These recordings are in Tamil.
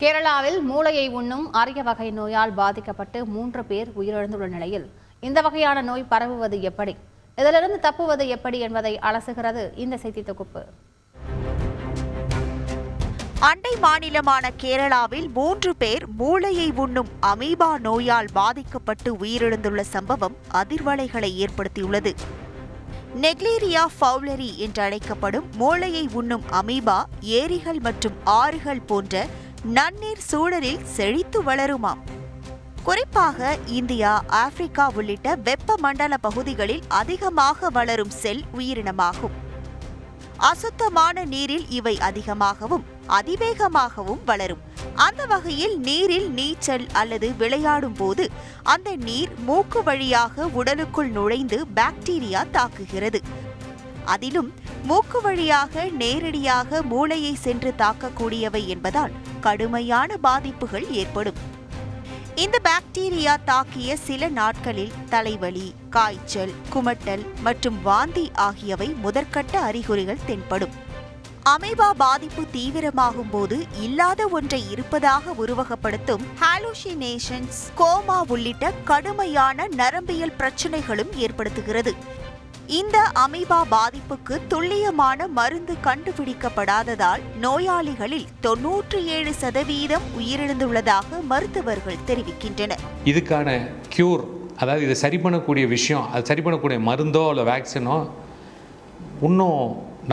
கேரளாவில் மூளையை உண்ணும் அரிய வகை நோயால் பாதிக்கப்பட்டு 3 பேர் உயிரிழந்துள்ள நிலையில் இந்த வகையான நோய் பரவுவது எப்படி, இதிலிருந்து தப்புவது எப்படி என்பதை அலசுகிறது இந்த செய்தி தொகுப்பு. அண்டை மாநிலமான கேரளாவில் 3 பேர் மூளையை உண்ணும் அமீபா நோயால் பாதிக்கப்பட்டு உயிரிழந்துள்ள சம்பவம் அதிர்வலைகளை ஏற்படுத்தியுள்ளது. நெக்லேரியா ஃபவுலரி என்று அழைக்கப்படும் மூளையை உண்ணும் அமீபா ஏரிகள் மற்றும் ஆறுகள் போன்ற நன்னீர் சூழலில் செழித்து வளருமாம். குறிப்பாக இந்தியா, ஆப்பிரிக்கா உள்ளிட்ட வெப்பமண்டல பகுதிகளில் அதிகமாக வளரும் செல் உயிரினமாகும். அசுத்தமான நீரில் இவை அதிகமாகவும் அதிவேகமாகவும் வளரும். அந்த வகையில் நீரில் நீச்சல் அல்லது விளையாடும் போது அந்த நீர் மூக்கு வழியாக உடலுக்குள் நுழைந்து பாக்டீரியா தாக்குகிறது. அதிலும் மூக்கு வழியாக நேரடியாக மூளையை சென்று தாக்கக்கூடியவை என்பதால் கடுமையான பாதிப்புகள் ஏற்படும். இந்த பாக்டீரியா தாக்கிய சில நாட்களில் தலைவலி, காய்ச்சல், குமட்டல் மற்றும் வாந்தி ஆகியவை முதற்கட்ட அறிகுறிகள் தென்படும். அமீபா பாதிப்பு தீவிரமாகும் போது இல்லாத ஒன்றை இருப்பதாக உருவகப்படுத்தும் ஹாலுசினேஷன்ஸ், கோமா உள்ளிட்ட கடுமையான நரம்பியல் பிரச்சினைகளும் ஏற்படுத்துகிறது. இந்த அமீபா பாதிப்புக்கு துல்லியமான மருந்து கண்டுபிடிக்கப்படாததால் நோயாளிகளில் 97% உயிரிழந்துள்ளதாக மருத்துவர்கள் தெரிவிக்கின்றனர். இதுக்கான கியூர், அதாவது இதை சரி பண்ணக்கூடிய விஷயம், அது சரி பண்ணக்கூடிய மருந்தோ இல்லை வேக்சினோ இன்னும்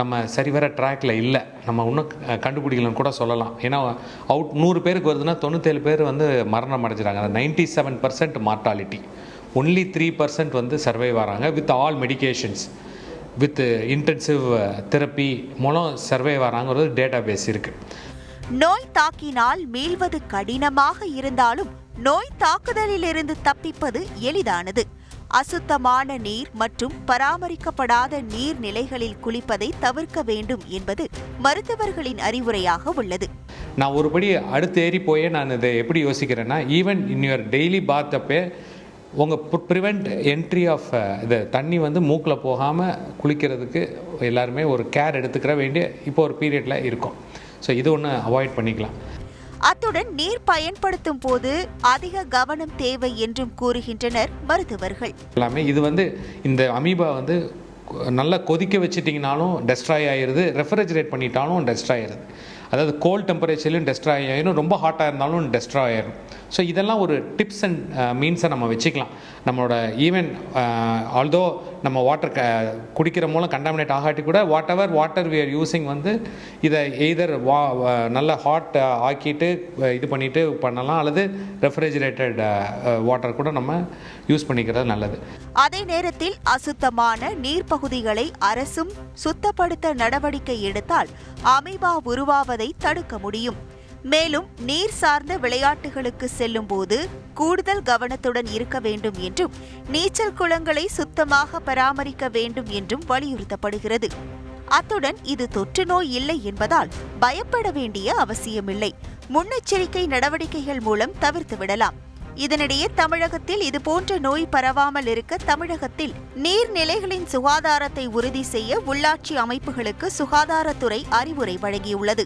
நம்ம சரிவர ட்ராக்கில் இல்லை. நம்ம இன்னும் கண்டுபிடிக்கலன்னு கூட சொல்லலாம். ஏன்னா 100 பேருக்கு வருதுன்னா 97 பேர் மரணம் அடைஞ்சிறாங்க. 97% மார்ட்டாலிட்டி. ஒன்லி 3% சர்வைவ் ஆகிறாங்க. With all medications, with intensive therapy மூலம் சர்வைவ் ஆகிறாங்கிறது டேட்டா பேஸ் இருக்குது. நோய் தாக்கினால் மீள்வது கடினமாக இருந்தாலும் நோய் தாக்குதலிலிருந்து தப்பிப்பது எளிதானது. அசுத்தமான நீர் மற்றும் பராமரிக்கப்படாத நீர்நிலைகளில் குளிப்பதை தவிர்க்க வேண்டும் என்பது மருத்துவர்களின் அறிவுரையாக உள்ளது. நான் ஒருபடி அடுத்து ஏறி போயே நான் இதை எப்படி யோசிக்கிறேன்னா, ஈவன் இன் யுவர் டெய்லி பாத் அப்பே உங்கள் ப்ரிவெண்ட் என்ட்ரி ஆஃப் இது தண்ணி மூக்கில் போகாமல் குளிக்கிறதுக்கு எல்லாருமே ஒரு கேர் எடுத்துக்கிற வேண்டிய இப்போ ஒரு பீரியடில் இருக்கும். ஸோ இது ஒன்று அவாய்ட் பண்ணிக்கலாம். அத்துடன் நீர் பயன்படுத்தும் போது அதிக கவனம் தேவை என்றும் கூறுகின்றனர் மருத்துவர்கள். எல்லாமே இது இந்த அமீபா நல்லா கொதிக்க வச்சுட்டிங்கனாலும் டெஸ்ட்ராய் ஆகிடுது, ரெஃப்ரிஜரேட் பண்ணிட்டாலும் டெஸ்ட்ராய் ஆகிடுது. அதாவது கோல்ட் டெம்பரேச்சர்லையும் டெஸ்ட்ராய் ஆகிடும், ரொம்ப ஹாட்டாக இருந்தாலும் டெஸ்ட்ராய் ஆகிடும். ஸோ இதெல்லாம் ஒரு டிப்ஸ் அண்ட் மீன்ஸை நம்ம வச்சுக்கலாம். நம்மளோட ஈவன் ஆல்தோ நம்ம வாட்டர் குடிக்கிற மூலம் கண்டாமினேட் ஆகாட்டி கூட வாட்டர் வி ஆர் யூஸிங் இதை எய்தர் நல்லா ஹாட் ஆக்கிட்டு இது பண்ணிவிட்டு பண்ணலாம், அல்லது ரெஃப்ரிஜரேட்டட் வாட்டர் கூட நம்ம யூஸ் பண்ணிக்கிறது நல்லது. அதே நேரத்தில் அசுத்தமான நீர்ப்பகுதிகளை அரசும் சுத்தப்படுத்த நடவடிக்கை எடுத்தால் அமீபா உருவாவதை தடுக்க முடியும். மேலும் நீர் சார்ந்த விளையாட்டுகளுக்கு செல்லும் போது கூடுதல் கவனத்துடன் இருக்க வேண்டும் என்றும் நீச்சல் குளங்களை சுத்தமாக பராமரிக்க வேண்டும் என்றும் வலியுறுத்தப்படுகிறது. அத்துடன் இது தொற்று நோய் இல்லை என்பதால் பயப்பட வேண்டிய அவசியமில்லை. முன்னெச்சரிக்கை நடவடிக்கைகள் மூலம் தவிர்த்து விடலாம். இதனிடையே தமிழகத்தில் இதுபோன்ற நோய் பரவாமல் இருக்க தமிழகத்தில் நீர்நிலைகளின் சுகாதாரத்தை உறுதி செய்ய உள்ளாட்சி அமைப்புகளுக்கு சுகாதாரத்துறை அறிவுரை வழங்கியுள்ளது.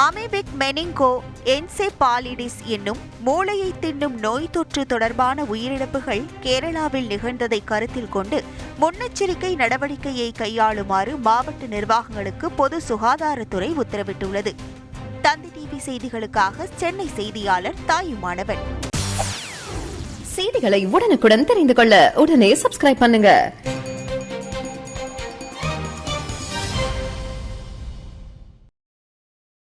அமீபிக் மெனிங்கோ என்செபாலிடிஸ் என்னும் மூளையை தின்னும் நோய் தொற்று தொடர்பான உயிரிழப்புகள் கேரளாவில் நிகழ்ந்ததை கருத்தில் கொண்டு முன்னெச்சரிக்கை நடவடிக்கையை கையாளுமாறு மாவட்ட நிர்வாகங்களுக்கு பொது சுகாதாரத்துறை உத்தரவிட்டுள்ளது. தந்தி டிவி செய்திகளுக்காக சென்னை செய்தியாளர் தாயுமானவன். செய்திகளை உடனுக்குடன் தெரிந்து கொள்ள உடனே சப்ஸ்கிரைப் பண்ணுங்க.